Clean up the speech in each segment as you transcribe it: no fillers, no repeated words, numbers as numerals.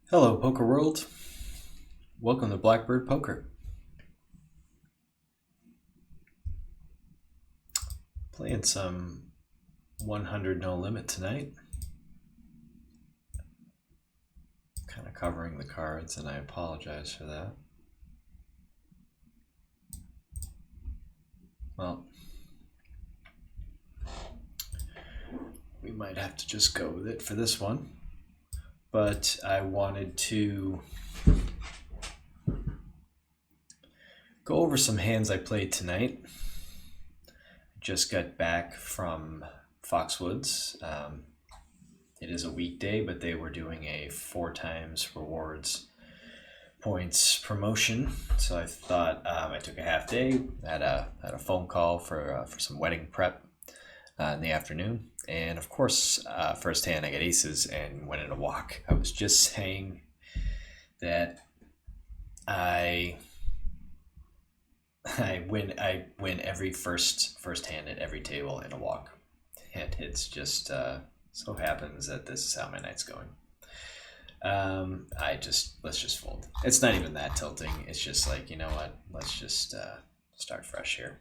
Hello, Poker World. Welcome to Blackbird Poker. Playing some 100 no limit tonight. Kind of covering the cards, and I apologize for that. Well, we might have to just go with it for this one. But I wanted to go over some hands I played tonight. Just got back from Foxwoods. It is a weekday, but they were doing a 4x rewards points promotion. So I thought I took a half day. Had a phone call for some wedding prep in the afternoon, and of course, first hand I got aces and went in a walk. I was just saying that I win every first hand at every table in a walk, and it's just so happens that this is how my night's going. Let's just fold. It's not even that tilting. It's just like, you know what? Let's just start fresh here.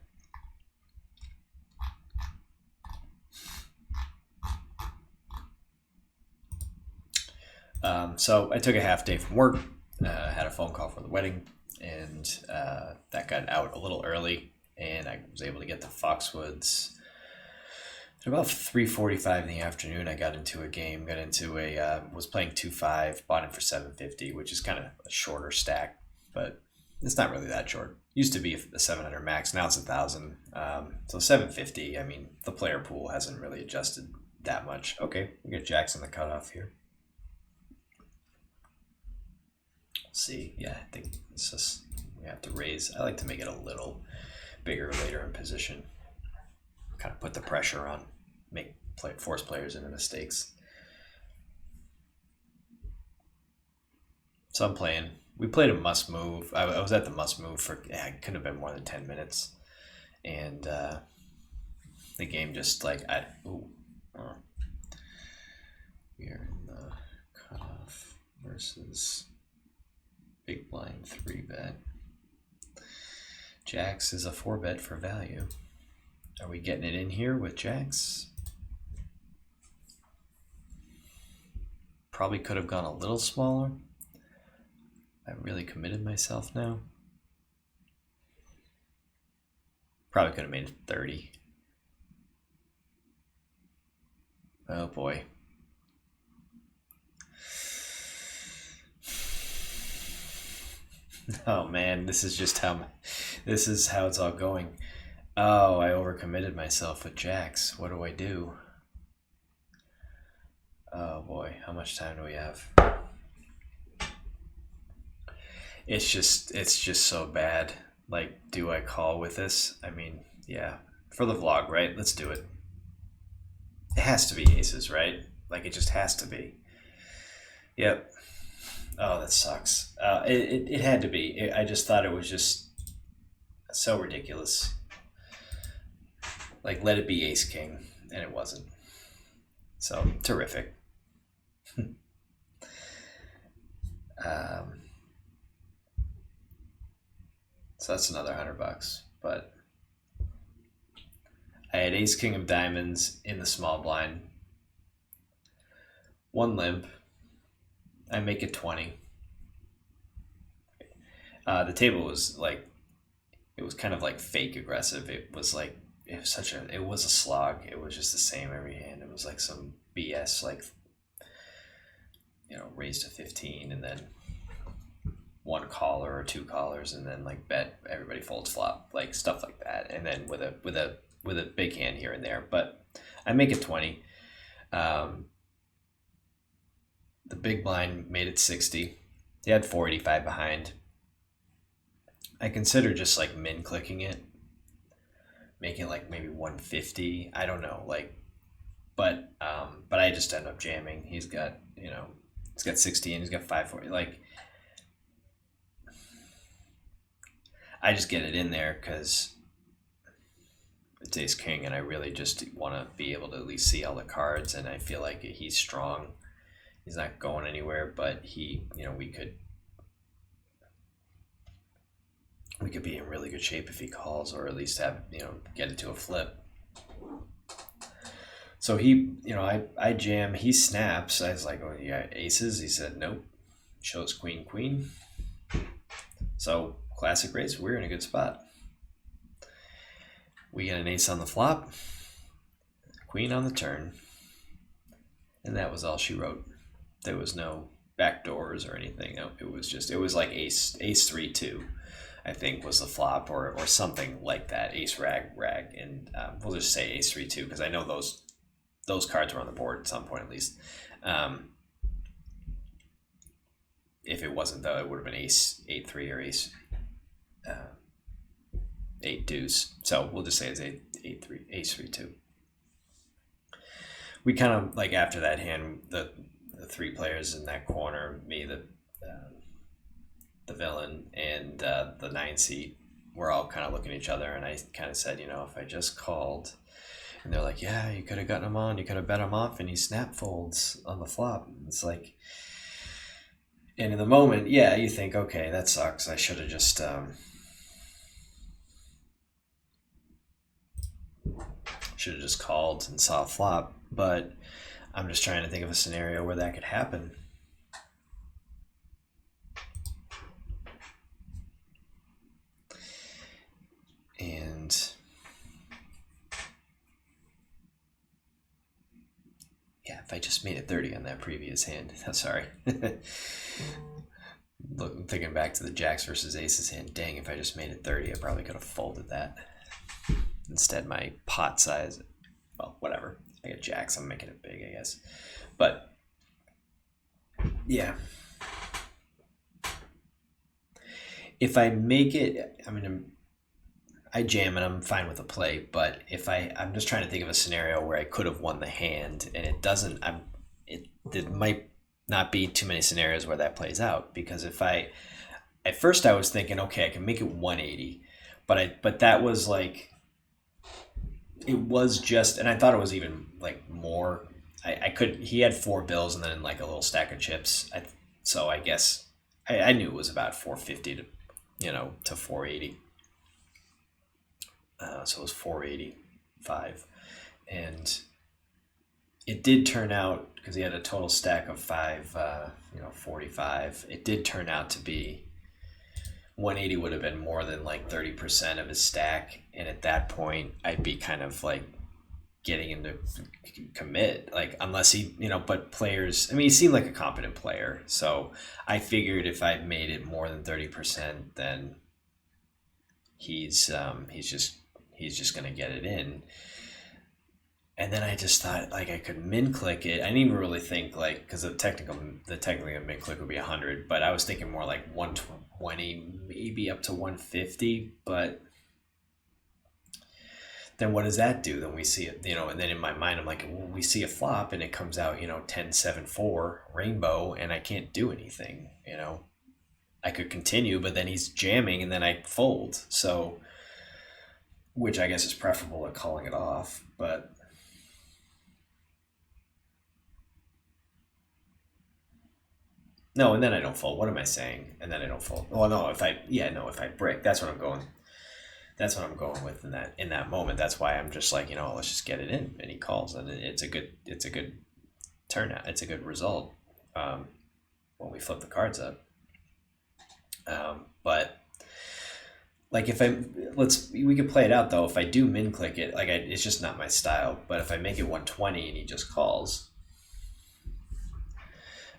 So I took a half day from work. Had a phone call for the wedding, and that got out a little early, and I was able to get to Foxwoods at about 3:45 in the afternoon. I got into a game, was playing 2-5, bought it for 750, which is kind of a shorter stack, but it's not really that short. Used to be a 700 max, now it's 1,000. So 750, I mean, the player pool hasn't really adjusted that much. Okay, we got Jacks on the cutoff here. See, yeah, I think it's just, we have to raise. I like to make it a little bigger later in position. Kind of put the pressure on, force players into mistakes. So I'm playing. We played a must move. I was at the must move for, it couldn't have been more than 10 minutes. And the game just like, we are in the cutoff versus big blind 3-bet. Jacks is a 4-bet for value. Are we getting it in here with Jacks? Probably could have gone a little smaller. I really committed myself now. Probably could have made it 30. Oh boy. Oh man, this is how it's all going. Oh, I overcommitted myself with Jacks. What do I do? Oh boy, how much time do we have? It's just so bad. Like, do I call with this? I mean, yeah, for the vlog, right? Let's do it. It has to be aces, right? Like, it just has to be. Yep. Oh, that sucks. It had to be. I just thought it was just so ridiculous. Like, let it be ace king, and it wasn't. So terrific. So that's another $100. But I had ace king of diamonds in the small blind. One limp. I make it 20. The table was like, it was kind of like fake aggressive. It was a slog. It was just the same every hand. It was like some BS, like, raised to 15 and then one caller or two callers and then like bet everybody folds flop, like stuff like that. And then with a big hand here and there, but I make it 20. The big blind made it 60. He had 485 behind. I consider just like min clicking it, making like maybe 150. I don't know, like, but I just end up jamming. He's got 60 and he's got 540. Like, I just get it in there because it's ace king, and I really just want to be able to at least see all the cards, and I feel like he's strong. He's not going anywhere, but he, we could be in really good shape if he calls, or at least have, get it to a flip. So he, I jam, he snaps. I was like, oh, you got aces? He said, nope. Shows queen, queen. So classic race, we're in a good spot. We get an ace on the flop, queen on the turn, and that was all she wrote. There was no back doors or anything. No, it was like ace 3-2, I think was the flop, or something like that. Ace rag, and we'll just say ace 3-2 because I know those cards were on the board at some point at least. If it wasn't though, it would have been ace 8-3 or ace 8 deuce. So we'll just say it's 8-3, ace 3-2. We kind of like after that hand, the three players in that corner, me, the villain, and the 9 seat, we're all kind of looking at each other, and I kind of said, if I just called, and they're like, yeah, you could have gotten him on, you could have bet him off, and he snap folds on the flop. It's like, and in the moment, yeah, you think, okay, that sucks. I should have just called and saw a flop. But I'm just trying to think of a scenario where that could happen. And yeah, if I just made it 30 on that previous hand, sorry. Thinking back to the jacks versus aces hand, dang, if I just made it 30, I probably could have folded that. Instead, my pot size, well, whatever. I got jacks, I'm making it big, I guess. But yeah. If I make it, I jam and I'm fine with the play, but if I'm just trying to think of a scenario where I could have won the hand and it doesn't, it might not be too many scenarios where that plays out, because at first I was thinking, okay, I can make it 180, but that was like, it was just, and I thought it was even like more, he had 4 bills and then like a little stack of chips. So I guess I knew it was about 450 to 480. So it was 485, and it did turn out, because he had a total stack of 45. It did turn out to be 180 would have been more than like 30% of his stack, and at that point, I'd be kind of like getting him to commit, like unless he, but players. He seemed like a competent player, so I figured if I made it more than 30%, then he's just gonna get it in. And then I just thought like I could min click it. I didn't even really think like, because the technical min click would be 100, but I was thinking more like 120, maybe up to 150. But then what does that do? Then we see it, and then in my mind I'm like, well, we see a flop and it comes out 10-7-4 rainbow, and I can't do anything. I could continue, but then he's jamming and then I fold. So, which I guess is preferable at calling it off, but no, and then I don't fold. What am I saying? And then I don't fold. Well, no, if I brick, that's what I'm going. That's what I'm going with in that moment. That's why I'm just like, let's just get it in, and he calls, and it's a good turnout. It's a good result when we flip the cards up. But like we could play it out though. If I do min click it, like it's just not my style. But if I make it 120 and he just calls,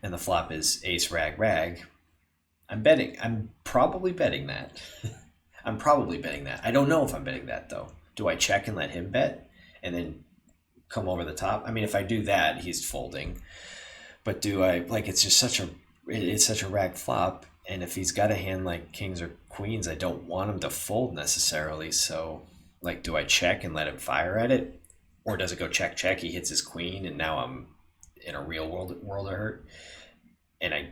and the flop is ace rag rag, I'm probably betting that. I'm probably betting that. I don't know if I'm betting that though. Do I check and let him bet and then come over the top? If I do that, he's folding. But do I, like, it's such a rag flop, and if he's got a hand like kings or queens, I don't want him to fold necessarily. So like, do I check and let him fire at it? Or does it go check, check, he hits his queen, and now I'm in a real world of hurt, and I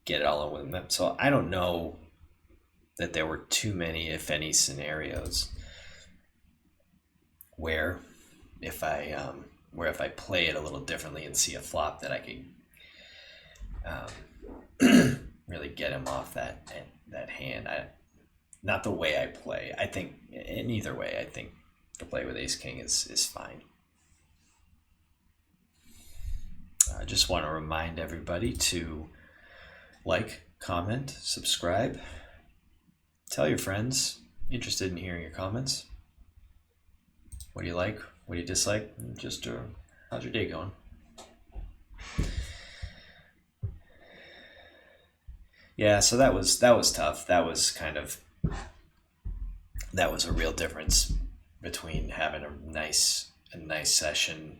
get it all in with him? So I don't know that there were too many, if any, scenarios where if I play it a little differently and see a flop that I could really get him off that hand. Not the way I play. I think in either way, I think the play with Ace King is fine. I just want to remind everybody to like, comment, subscribe, tell your friends interested in hearing your comments. What do you like? What do you dislike? Just how's your day going? Yeah, so that was tough. That was a real difference between having a nice session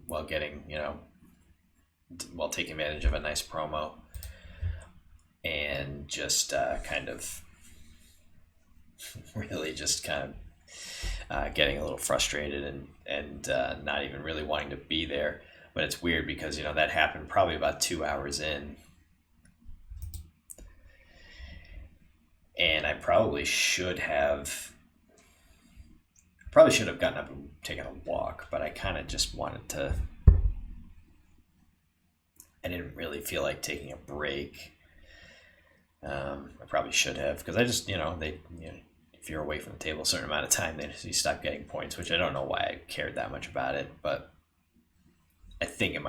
while getting, while taking advantage of a nice promo, and just really just getting a little frustrated and not even really wanting to be there. But it's weird because that happened probably about 2 hours in, and I probably should have gotten up and taken a walk, but I kind of just wanted to. I didn't really feel like taking a break. I probably should have, because I just, if you're away from the table a certain amount of time, then you stop getting points, which I don't know why I cared that much about it, but I think it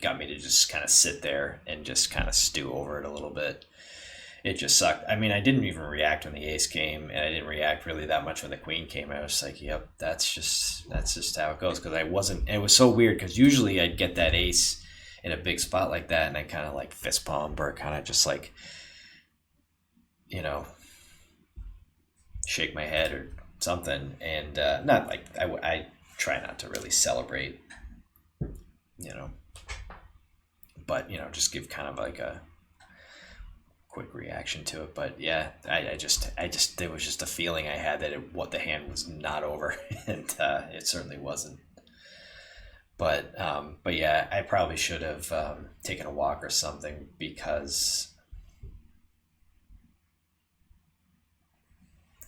got me to just kind of sit there and just kind of stew over it a little bit. It just sucked. I mean, I didn't even react when the ace came, and I didn't react really that much when the queen came. I was like, yep, that's just how it goes, because it was so weird, because usually I'd get that ace in a big spot like that, and I kind of like fist pump, or kind of just like, shake my head or something, and not like I try not to really celebrate, but just give kind of like a quick reaction to it. But yeah, I just there was just a feeling I had that the hand was not over, and it certainly wasn't. But yeah, I probably should have taken a walk or something, because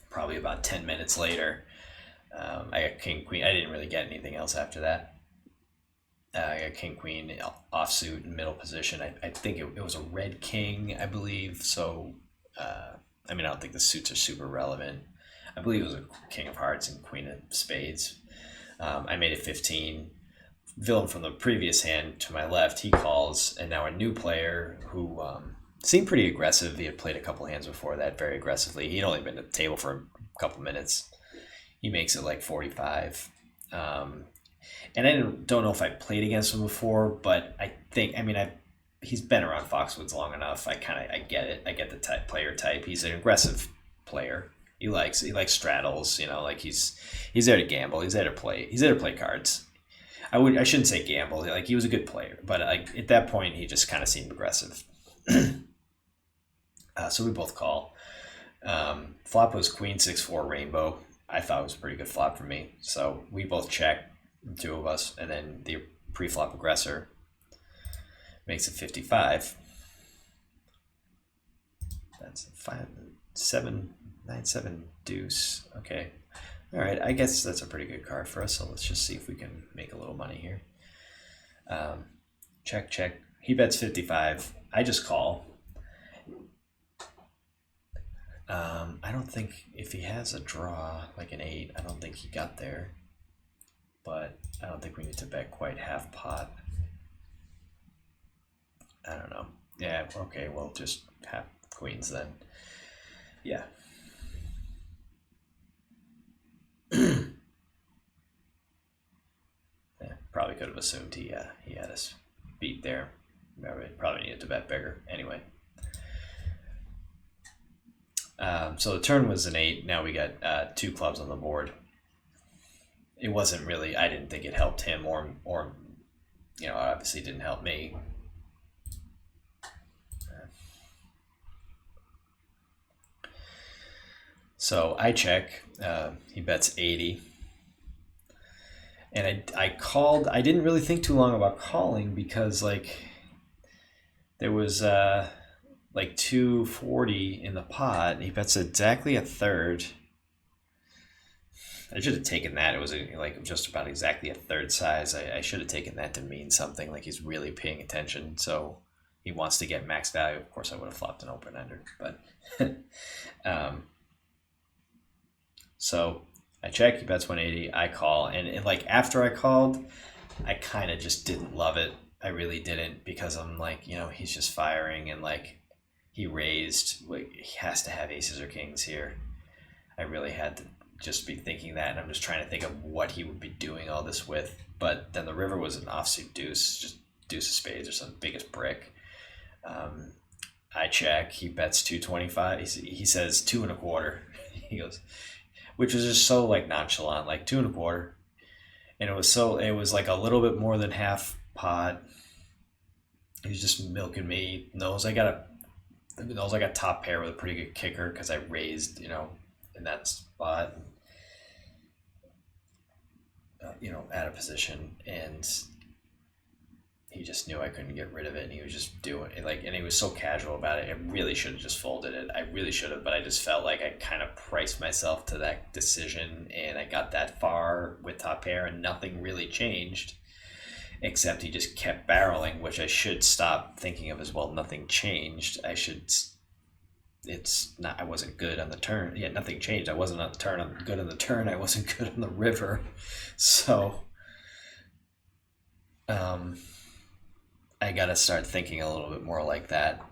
probably about 10 minutes later, I got king queen. I didn't really get anything else after that. I got king queen offsuit in middle position. I think it was a red king, I believe. So I don't think the suits are super relevant. I believe it was a king of hearts and queen of spades. I made it 15. Villain from the previous hand to my left, he calls, and now a new player who seemed pretty aggressive. He had played a couple hands before that very aggressively. He'd only been at the table for a couple minutes. He makes it like 45. And I don't know if I played against him before, but I think, he's been around Foxwoods long enough. I get it. I get the player type. He's an aggressive player. He likes straddles, like he's there to gamble. He's there to play cards. I shouldn't say gamble. Like, he was a good player, but at that point he just kind of seemed aggressive. So we both call. Flop was queen 6-4 rainbow. I thought it was a pretty good flop for me. So we both check, the two of us, and then the pre-flop aggressor makes it 55. That's 5-7-9-7 deuce. Okay. All right, I guess that's a pretty good card for us, so let's just see if we can make a little money here. Check. He bets 55. I just call. I don't think, if he has a draw, like an 8, I don't think he got there. But I don't think we need to bet quite half pot. I don't know. Yeah, okay, well, just half queens then. Yeah. Yeah, probably could have assumed he had us beat there. Probably needed to bet bigger. Anyway. So the turn was an 8. Now we got 2 clubs on the board. It wasn't really, I didn't think it helped him, or obviously didn't help me. So I check. He bets 80. And I called. I didn't really think too long about calling, because there was like 240 in the pot, and he bets exactly a third. I should have taken that. It was just about exactly a third size. I should have taken that to mean something, like he's really paying attention. So he wants to get max value. Of course, I would have flopped an open ender, but um, so I check. He bets 180. I call, and like after I called, I kind of just didn't love it. I really didn't, because I'm like, he's just firing, and like he raised. Like, he has to have aces or kings here. I really had to just be thinking that, and I'm just trying to think of what he would be doing all this with. But then the river was an offsuit deuce, just deuce of spades or some biggest brick. I check. He bets 225. He says 2.25. He goes, which was just so like nonchalant, like 2.25, and it was like a little bit more than half pot. He was just milking me. Knows I got top pair with a pretty good kicker because I raised, in that spot, out of position, and he just knew I couldn't get rid of it, and he was just doing it and he was so casual about it. I really should have just folded it. I really should have, but I just felt like I kind of priced myself to that decision, and I got that far with top pair, and nothing really changed, except he just kept barreling, which I should stop thinking of as, well, nothing changed. I wasn't good on the turn. Yeah, nothing changed. I wasn't on the turn. I'm good on the turn. I wasn't good on the river. So, I got to start thinking a little bit more like that.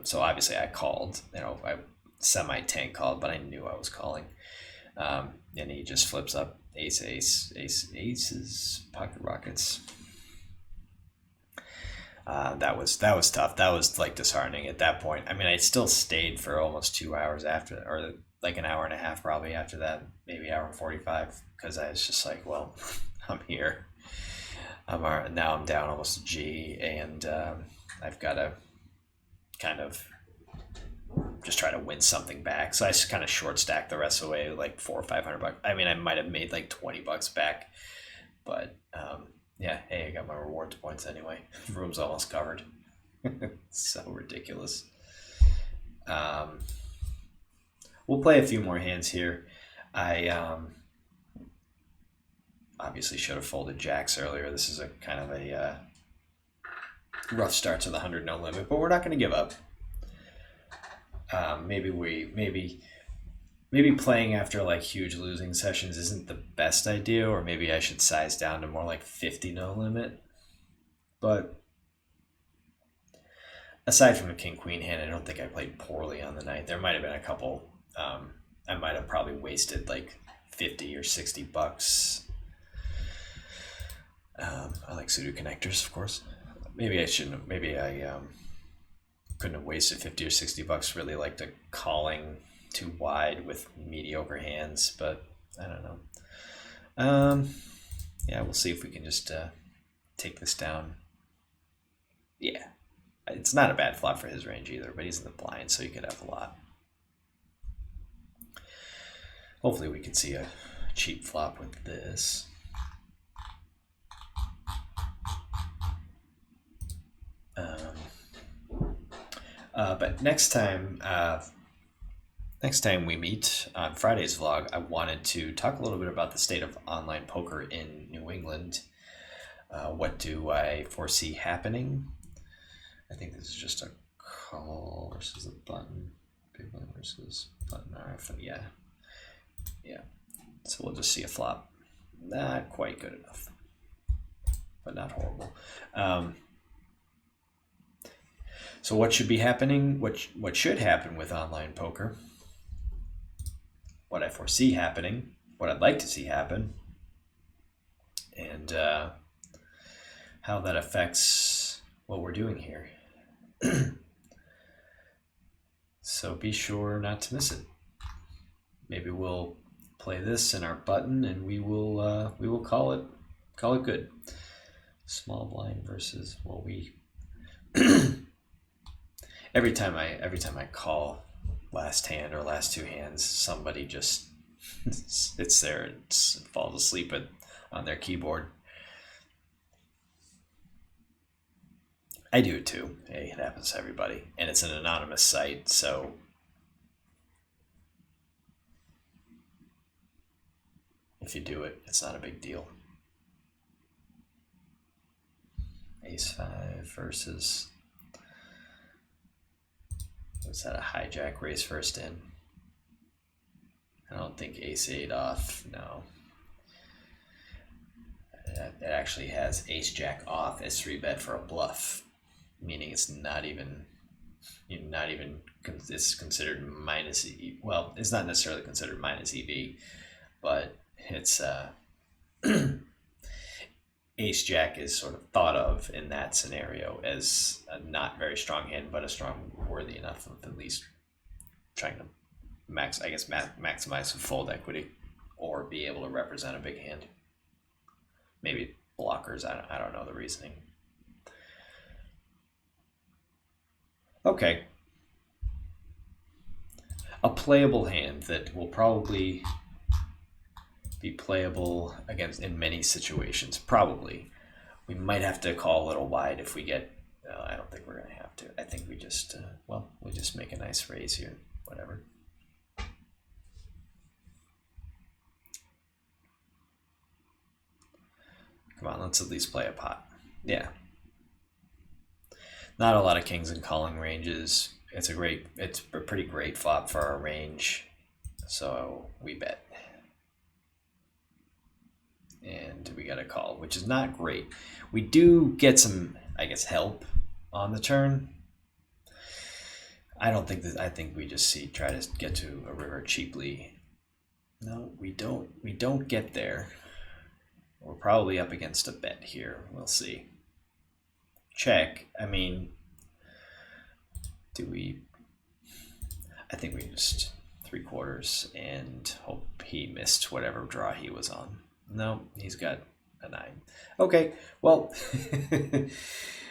So obviously I called, I semi-tank called, but I knew I was calling. And he just flips up aces, pocket rockets. That was tough. That was like disheartening at that point. I mean, I still stayed for almost 2 hours after, or like an hour and a half probably after that, maybe hour and 45, because I was just like, well, I'm here. Now I'm down almost a G, and I've got to kind of just try to win something back. So I just kind of short stacked the rest of the way, like $400 or $500. I mean, I might have made like $20 back, but yeah, hey, I got my rewards points anyway. The room's almost covered. So ridiculous. We'll play a few more hands here. I obviously should have folded jacks earlier. This is a kind of a rough start to the 100 no limit, but we're not going to give up. Maybe playing after like huge losing sessions isn't the best idea, or maybe I should size down to more like 50 no limit. But aside from a king queen hand, I don't think I played poorly on the night. There might have been a couple. I might have probably wasted like 50 or $60. I like suited connectors, of course. Maybe I shouldn't have. Maybe I couldn't have wasted 50 or $60. Really like the calling too wide with mediocre hands, but I don't know. Yeah, we'll see if we can just take this down. Yeah, it's not a bad flop for his range either, but he's in the blind, so he could have a lot. Hopefully we can see a cheap flop with this. But next time we meet on Friday's vlog, I wanted to talk a little bit about the state of online poker in New England. What do I foresee happening? I think this is just a call versus a button. Big blind versus button RF. Yeah. So we'll just see a flop. Not quite good enough, but not horrible. So what should be happening? What should happen with online poker? What I foresee happening? What I'd like to see happen? And how that affects what we're doing here. So be sure not to miss it. Maybe we'll play this in our button, and we will call it good. Small blind versus, well, we every time I call last hand or last two hands, somebody just sits there and falls asleep on their keyboard. I do it too. Hey, it happens to everybody, and it's an anonymous site, so if you do it, it's not a big deal. Ace 5 versus Was that a hijack raise first in? I don't think ace-8 off, no. It actually has ace-jack off as 3-bet for a bluff, meaning it's not even, it's considered minus E. Well, it's not necessarily considered minus EV, but it's ace-jack is sort of thought of in that scenario as a not very strong hand, but a strong, worthy enough of at least trying to maximize some fold equity or be able to represent a big hand. Maybe blockers, I don't know the reasoning. Okay. A playable hand that will probably be playable against in many situations. Probably. We might have to call a little wide if we get, I don't think we're going to have to. I think we just, we just make a nice raise here. Whatever. Come on, let's at least play a pot. Yeah. Not a lot of kings and calling ranges. It's a pretty great flop for our range. So we bet. And we got a call, which is not great. We do get some, I guess, help on the turn. I think we just try to get to a river cheaply. No, we don't get there. We're probably up against a bet here. We'll see. Check. I mean, I think we just 3/4 and hope he missed whatever draw he was on. No, he's got a 9. Okay, well,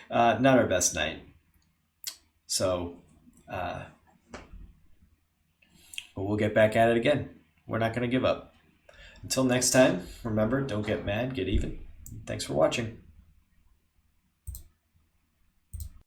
not our best night. So, but we'll get back at it again. We're not going to give up. Until next time, remember, don't get mad, get even. Thanks for watching.